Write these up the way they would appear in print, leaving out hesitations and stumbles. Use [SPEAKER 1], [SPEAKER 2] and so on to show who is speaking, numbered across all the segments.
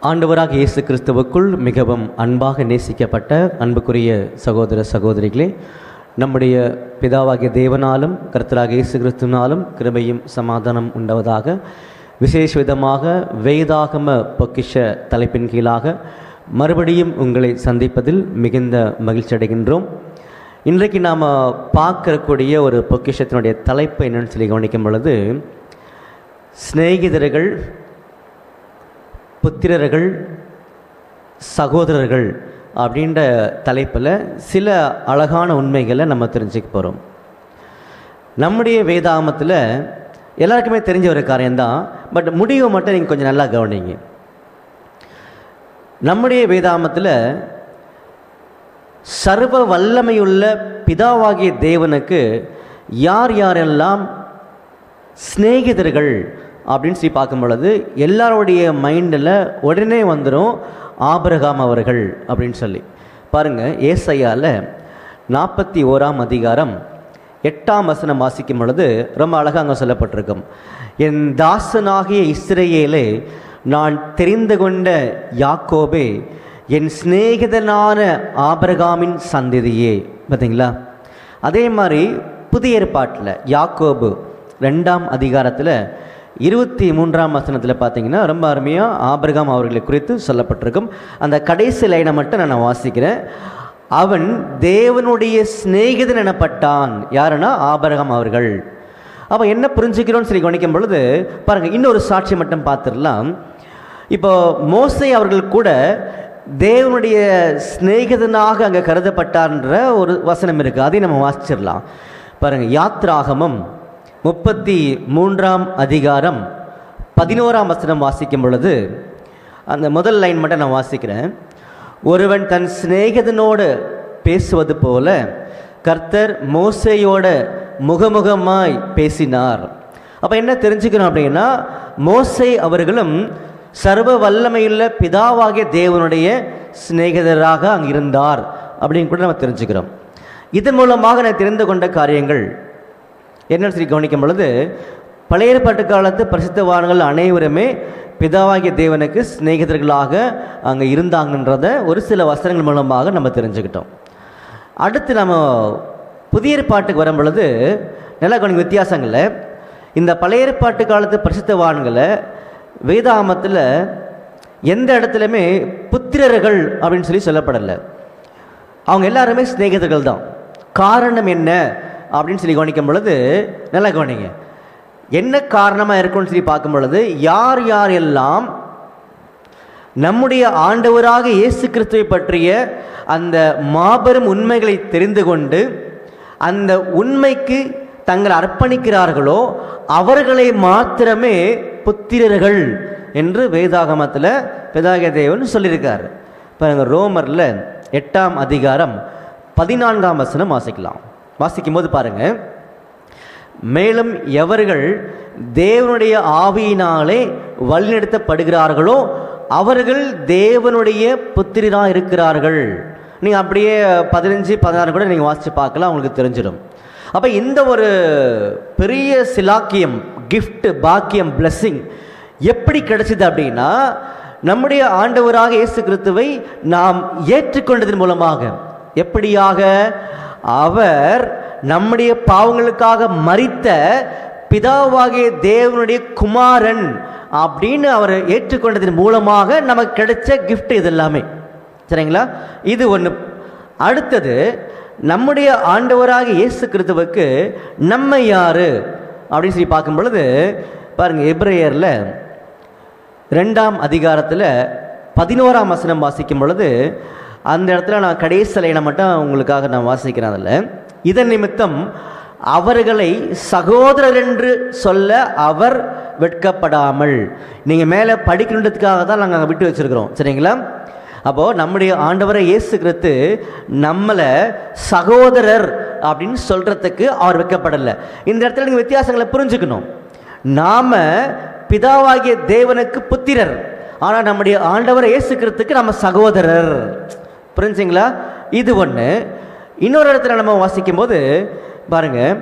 [SPEAKER 1] ஆண்டவராக இயேசு கிறிஸ்துவுக்குள் மிகவும் அன்பாக நேசிக்கப்பட்ட அன்புக்குரிய சகோதர சகோதரிகளே, நம்முடைய பிதாவாகிய தேவனாலும் கர்த்தராகிய இயேசு கிறிஸ்துவினாலும் கிருபையும் சமாதானம் உண்டாவதாக. விசேஷ விதமாக வேதாகம பொக்கிஷ தலைப்பின் கீழாக மறுபடியும் உங்களை சந்திப்பதில் மிகுந்த மகிழ்ச்சி அடைகின்றோம். இன்றைக்கு நாம் பார்க்கக்கூடிய ஒரு பொக்கிஷத்தினுடைய தலைப்பு என்னென்னு சொல்லி கவனிக்கும் பொழுது, சிநேகிதர்கள், புத்திரர்கள், சகோதரர்கள் அப்படின்ற தலைப்பில் சில அழகான உண்மைகளை நம்ம தெரிஞ்சுக்க போகிறோம். நம்முடைய வேதாகமத்தில் எல்லாருக்குமே தெரிஞ்ச ஒரு காரியம்தான், பட் முடிவை மட்டும் நீங்கள் கொஞ்சம் நல்லா கவனிங்க. நம்முடைய வேதாகமத்தில் சர்வ வல்லமையுள்ள பிதாவாகிய தேவனுக்கு யார் யாரெல்லாம் சிநேகிதர்கள் அப்படின்னு சொல்லி பார்க்கும் பொழுது எல்லாருடைய மைண்டில் உடனே வந்துடும் ஆபிரகாம் அவர்கள் அப்படின்னு சொல்லி. பாருங்கள், ஏசாயாவில் 41ஆம் அதிகாரம் 8ஆம் வசனம் வாசிக்கும் பொழுது ரொம்ப அழகாக அங்கே சொல்லப்பட்டிருக்கும். என் தாசனாகிய இஸ்ரவேலே, நான் தெரிந்து கொண்ட யாக்கோபே, என் சிநேகிதனான ஆபிரகாமின் சந்ததியே. பார்த்தீங்களா? அதே மாதிரி புதிய ஏற்பாட்டில் யாக்கோபு 2ஆம் அதிகாரத்தில் 23ஆம் வசனத்தில் பார்த்தீங்கன்னா ரொம்ப அருமையாக ஆபிரகாம் அவர்களை குறித்து சொல்லப்பட்டிருக்கும். அந்த கடைசி லைனை மட்டும் நான் வாசிக்கிறேன். அவன் தேவனுடைய சிநேகிதன் எனப்பட்டான். யாருன்னா ஆபிரகாம் அவர்கள். அவன் என்ன புரிஞ்சுக்கிறோன்னு சொல்லி கவனிக்கும் பொழுது பாருங்கள், இன்னொரு சாட்சி மட்டும் பார்த்துடலாம். இப்போ மோசே அவர்கள் கூட தேவனுடைய சிநேகிதனாக அங்கே கருதப்பட்டார்ன்ற ஒரு வசனம் இருக்குது. அதையும் நம்ம வாசிச்சிடலாம். பாருங்கள், யாத்ராகமம் 33ஆம் அதிகாரம் 11ஆம் வசனம் வாசிக்கும் பொழுது அந்த முதல் லைன் மட்டும் நான் வாசிக்கிறேன். ஒருவன் தன் சிநேகிதனோடு பேசுவது போல கர்த்தர் மோசேயோட முகமுகமாய் பேசினார். அப்போ என்ன தெரிஞ்சுக்கணும் அப்படின்னா, மோசே அவர்களும் சர்வ வல்லமையுள்ள பிதாவாகிய தேவனுடைய சிநேகிதராக அங்கே இருந்தார் அப்படின்னு கூட நம்ம தெரிஞ்சுக்கிறோம். இதன் மூலமாக நான் தெரிந்து கொண்ட காரியங்கள் என்னன்னு சொல்லி கவனிக்கும் பொழுது, பழைய ஏற்பாட்டு காலத்து பரிசுத்தவான்கள் அனைவருமே பிதாவாகிய தேவனுக்கு சிநேகிதர்களாக அங்கே இருந்தாங்கன்றத ஒரு சில வசனங்கள் மூலமாக நம்ம தெரிஞ்சுக்கிட்டோம். அடுத்து நம்ம புதிய ஏற்பாட்டுக்கு வரும் பொழுது நல்லா கவனிக்க வித்தியாசங்களில், இந்த பழைய ஏற்பாட்டு காலத்து பரிசுத்தவான்களை வேதாகமத்தில் எந்த இடத்துலையுமே புத்திரர்கள் அப்படின்னு சொல்லி சொல்லப்படலை. அவங்க எல்லாருமே சிநேகிதர்கள் தான். காரணம் என்ன அப்படின்னு சொல்லி கவனிக்கும் பொழுது நல்லா கவனிங்க. என்ன காரணமாக இருக்கும்னு சொல்லி பார்க்கும் பொழுது, யார் யார் எல்லாம் நம்முடைய ஆண்டவராக இயேசு கிறிஸ்துவை பற்றிய அந்த மாபெரும் உண்மைகளை தெரிந்து கொண்டு அந்த உண்மைக்கு தங்களை அர்ப்பணிக்கிறார்களோ அவர்களை மாத்திரமே புத்திரர்கள் என்று வேதாகமத்தில் பிதாகிய தேவன் சொல்லியிருக்கார். பாருங்கள், ரோமரில் 8ஆம் அதிகாரம் 14ஆம் வசனம் வாசிக்கலாம். வாசிக்கும் போது பாருங்க, மேலும் எவர்கள் தேவனுடைய ஆவியினாலே வழிநடத்தப்படுகிறார்களோ அவர்கள் தேவனுடைய புத்திரராக இருக்கிறார்கள். நீங்கள் அப்படியே 15-16 கூட நீங்கள் வாசித்து பார்க்கலாம், உங்களுக்கு தெரிஞ்சிடும். அப்போ இந்த ஒரு பெரிய சிலாக்கியம், கிஃப்ட், பாக்கியம், பிளஸ்ஸிங் எப்படி கிடைச்சிது அப்படின்னா, நம்முடைய ஆண்டவராக இயேசு கிறிஸ்துவை நாம் ஏற்றுக்கொண்டதன் மூலமாக. எப்படியாக? அவர் நம்முடைய பாவங்களுக்காக மரித்த பிதாவாகிய தேவனுடைய குமாரன் அப்படின்னு அவர் ஏற்றுக்கொண்டதன் மூலமாக நமக்கு கிடைச்ச கிஃப்ட் இது எல்லாமே. சரிங்களா? இது ஒன்று. அடுத்தது, நம்முடைய ஆண்டவராக இயேசு கிறிஸ்துவுக்கு நம்ம யாரு அப்படின்னு சொல்லி பார்க்கும் பொழுது பாருங்கள், எபிரேயரில் 2ஆம் அதிகாரத்தில் 11ஆம் வசனம் வாசிக்கும் பொழுது அந்த இடத்துல நான் கடைசி லைனை மட்டும் உங்களுக்காக நான் வாசிக்கிறேன். அதில், இதன் நிமித்தம் அவர்களை சகோதரர் என்று சொல்ல அவர் வெட்கப்படாமல். நீங்கள் மேலே படிக்கணுன்றதுக்காக தான் நாங்கள் அங்கே விட்டு வச்சுருக்கிறோம். சரிங்களா? அப்போது நம்முடைய ஆண்டவரை இயேசு கிறிஸ்து நம்மளை சகோதரர் அப்படின்னு சொல்கிறதுக்கு அவர் வெட்கப்படலை. இந்த இடத்துல நீங்கள் வித்தியாசங்களை புரிஞ்சுக்கணும். நாம் பிதாவாகிய தேவனுக்கு புத்திரர், ஆனால் நம்முடைய ஆண்டவரை இயேசு கிறிஸ்துக்கு நம்ம சகோதரர். புரிஞ்சுங்களா? இது ஒன்று. இன்னொரு இடத்துல நம்ம வாசிக்கும் போது பாருங்கள்,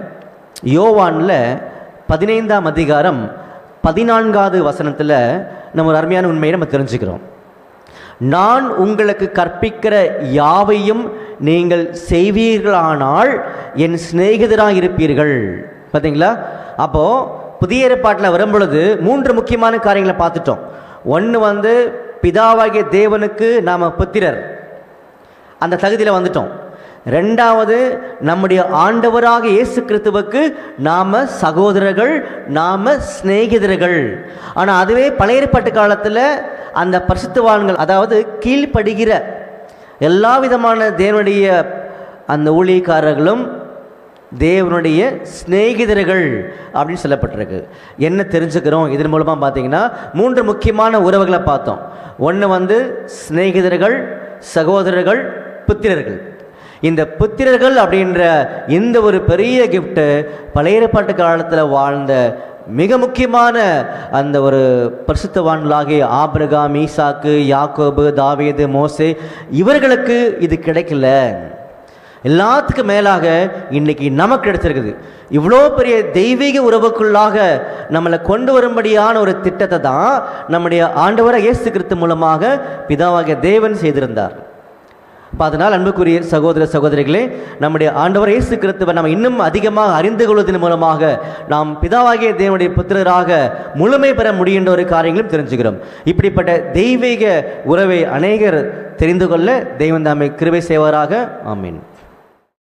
[SPEAKER 1] யோவானில் 15ஆம் அதிகாரம் 14வது வசனத்தில் நம்ம ஒரு அருமையான உண்மையை நம்ம தெரிஞ்சுக்கிறோம். நான் உங்களுக்கு கற்பிக்கிற யாவையும் நீங்கள் செய்வீர்களானால் என் சிநேகிதராக இருப்பீர்கள். பார்த்தீங்களா? அப்போது புதிய ஏற்பாட்டில் வரும்பொழுது 3 முக்கியமான காரியங்களை பார்த்துட்டோம். ஒன்று பிதாவாகிய தேவனுக்கு நாம் புத்திரர், அந்த தகுதியில் வந்துட்டோம். 2வது, நம்முடைய ஆண்டவராக இயேசு கிறிஸ்துவுக்கு நாம் சகோதரர்கள், நாம் சிநேகிதர்கள். ஆனால் அதுவே பழைய ஏற்பாட்டு காலத்தில் அந்த பரிசுத்தவான்கள், அதாவது கீழ்ப்படுகிற எல்லா விதமான தேவனுடைய அந்த ஊழியக்காரர்களும் தேவனுடைய சிநேகிதர்கள் அப்படின்னு சொல்லப்பட்டிருக்கு. என்ன தெரிஞ்சுக்கிறோம் இதன் மூலமாக பார்த்தீங்கன்னா 3 முக்கியமான உறவுகளை பார்த்தோம். ஒன்று சிநேகிதர்கள், சகோதரர்கள், புத்திரர்கள். இந்த புத்திரர்கள் அப்படின்ற இந்த ஒரு பெரிய கிஃப்ட்டு பழைய ஏற்பாட்டு காலத்தில் வாழ்ந்த மிக முக்கியமான அந்த ஒரு பரிசுத்தவான்களாகிய ஆபிரகாம், ஈசாக்கு, யாக்கோபு, தாவீது, மோசே, இவர்களுக்கு இது கிடைக்கல. எல்லாத்துக்கும் மேலாக இன்னைக்கு நமக்கு கிடைச்சிருக்குது. இவ்வளோ பெரிய தெய்வீக உறவுக்குள்ளாக நம்மளை கொண்டு வரும்படியான ஒரு திட்டத்தை தான் நம்முடைய ஆண்டவராகிய இயேசு கிறிஸ்து மூலமாக பிதாவாகிய தேவன் செய்திருந்தார். அப்போ அதனால் அன்புக்குரிய சகோதர சகோதரிகளே, நம்முடைய ஆண்டவர் இயேசு கிறிஸ்துவை நம்ம இன்னும் அதிகமாக அறிந்து கொள்வதன் மூலமாக நாம் பிதாவாகிய தேவனுடைய புத்திரராக முழுமை பெற முடிகின்ற ஒரு காரியங்களும் தெரிஞ்சுக்கிறோம். இப்படிப்பட்ட தெய்வீக உறவை அநேகர் தெரிந்து கொள்ள தெய்வம் தாமே கிருபை செய்வாராக. ஆமீன்.